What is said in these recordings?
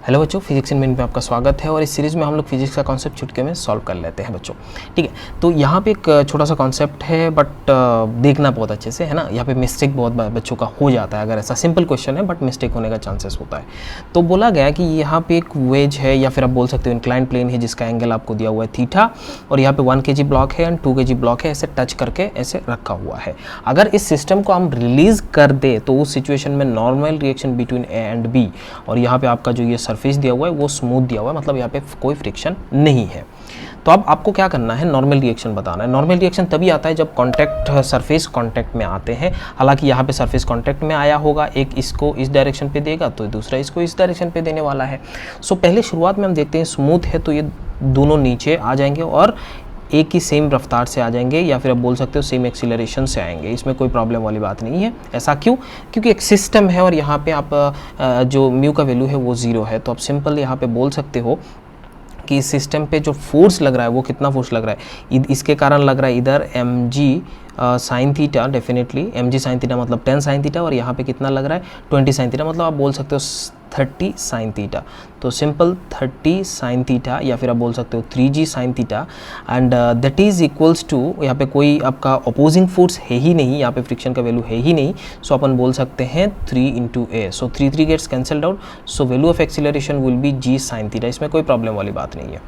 Hello बच्चों, physics in minute में आपका स्वागत है। और इस सीरीज़ में हम लोग फिजिक्स का कॉन्सेप्ट चुटकी में सॉल्व कर लेते हैं बच्चों। ठीक है, तो यहाँ पे एक छोटा सा कॉन्सेप्ट है, बट देखना बहुत अच्छे से है ना। यहाँ पे मिस्टेक बहुत बच्चों का हो जाता है। अगर ऐसा सिंपल क्वेश्चन है बट मिस्टेक होने का चांसेस होता है। तो बोला गया कि यहाँ पे एक वेज है, या फिर आप बोल सकते हो इंक्लाइंड प्लेन है, जिसका एंगल आपको दिया हुआ है थीटा, और यहाँ पे 1 kg ब्लॉक है एंड 2 kg ब्लॉक है, ऐसे टच करके ऐसे रखा हुआ है। अगर इस सिस्टम को हम रिलीज कर दे तो उस सिचुएशन में normal reaction between A and B, और यहाँ पे आपका जो ये सरफेस दिया हुआ है वो स्मूथ दिया हुआ है, मतलब यहाँ पे कोई फ्रिक्शन नहीं है। तो अब आपको क्या करना है, नॉर्मल रिएक्शन बताना है। नॉर्मल रिएक्शन तभी आता है जब कांटेक्ट सरफेस कांटेक्ट में आते हैं। हालांकि यहाँ पे सरफेस कांटेक्ट में आया होगा, एक इसको इस डायरेक्शन पे देगा तो दूसरा इसको इस डायरेक्शन पे देने वाला है। सो पहले शुरुआत में हम देखते हैं स्मूथ है तो ये दोनों नीचे आ जाएंगे और एक ही सेम रफ्तार से आ जाएंगे, या फिर आप बोल सकते हो सेम एक्सीलरेशन से आएंगे। इसमें कोई प्रॉब्लम वाली बात नहीं है। ऐसा क्यों? क्योंकि एक सिस्टम है और यहाँ पे आप जो म्यू का वैल्यू है वो 0 है। तो आप सिंपल यहाँ पे बोल सकते हो कि इस सिस्टम पे जो फोर्स लग रहा है वो कितना फोर्स लग रहा है, इसके कारण लग रहा है इधर mg sine theta, definitely mg sine theta मतलब 10 साइन थीटा, और यहाँ पे कितना लग रहा है 20 साइन थीटा, मतलब आप बोल सकते हो 30 साइन थीटा। तो सिंपल 30 साइन थीटा, या फिर आप बोल सकते हो 3g sine theta, and that is equals to, यहाँ पे कोई आपका अपोजिंग फोर्स है ही नहीं, यहाँ पे फ्रिक्शन का वैल्यू है ही नहीं। सो अपन बोल सकते हैं 3 × a। So 3 gets cancelled out. So value of acceleration will be g sine theta. इसमें कोई प्रॉब्लम वाली बात नहीं है,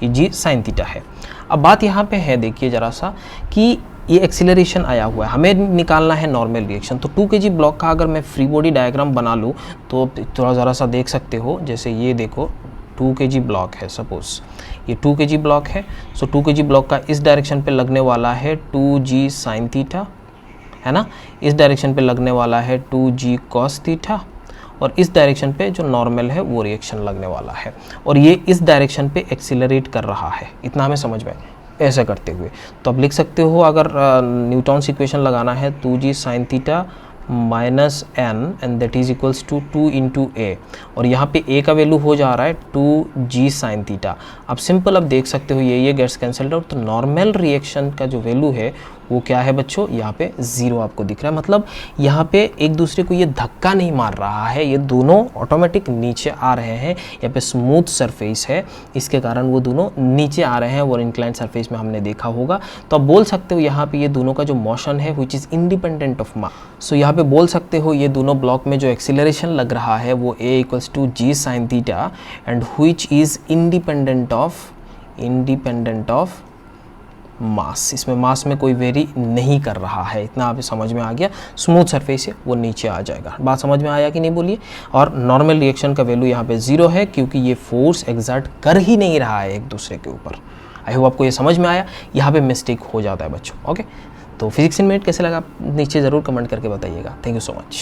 ये g साइन थीटा है। अब बात यहाँ पे है, देखिए ज़रा सा कि ये एक्सीलरेशन आया हुआ है, हमें निकालना है नॉर्मल रिएक्शन। तो 2 kg ब्लॉक का अगर मैं फ्री बॉडी डायग्राम बना लूँ तो थोड़ा ज़रा सा देख सकते हो। जैसे ये देखो 2 kg ब्लॉक है, सपोज ये 2 kg ब्लॉक है। सो 2 kg ब्लॉक का इस डायरेक्शन पे लगने वाला है 2g साइन थीटा, है ना। इस डायरेक्शन पे लगने वाला है 2g कॉस थीटा, और इस डायरेक्शन पे जो नॉर्मल है वो रिएक्शन लगने वाला है, और ये इस डायरेक्शन पे एक्सीलरेट कर रहा है। इतना हमें समझ में ऐसा करते हुए तो आप लिख सकते हो, अगर न्यूटन्स इक्वेशन लगाना है 2g sine theta minus n and that is equals to 2 × a, और यहाँ पे a का वैल्यू हो जा रहा है 2g साइन थीटा। अब सिंपल अब देख सकते हो ये गेट्स कैंसल्ड आउट। तो नॉर्मल रिएक्शन का जो वैल्यू है वो क्या है बच्चों, यहाँ पे 0 आपको दिख रहा है। मतलब यहाँ पे एक दूसरे को ये धक्का नहीं मार रहा है, ये दोनों ऑटोमेटिक नीचे आ रहे हैं। यहाँ पे स्मूथ सरफेस है, इसके कारण वो दोनों नीचे आ रहे हैं, और इंक्लाइंड सरफेस में हमने देखा होगा। तो आप बोल सकते हो यहाँ पे ये दोनों का जो मोशन है which is independent of mass. So यहाँ पे बोल सकते हो ये दोनों ब्लॉक में जो एक्सीलरेशन लग रहा है वो a = g sine theta and which is independent of मास। इसमें मास में कोई वेरी नहीं कर रहा है। इतना आप समझ में आ गया। स्मूथ सरफेस है वो नीचे आ जाएगा। बात समझ में आया कि नहीं बोलिए। और नॉर्मल रिएक्शन का वैल्यू यहाँ पे 0 है, क्योंकि ये फोर्स एग्जर्ट कर ही नहीं रहा है एक दूसरे के ऊपर। आई होप आपको ये समझ में आया। यहाँ पे मिस्टेक हो जाता है बच्चों। ओके, तो फिजिक्स इन मिनट कैसे लगा नीचे ज़रूर कमेंट करके बताइएगा। Thank you so much.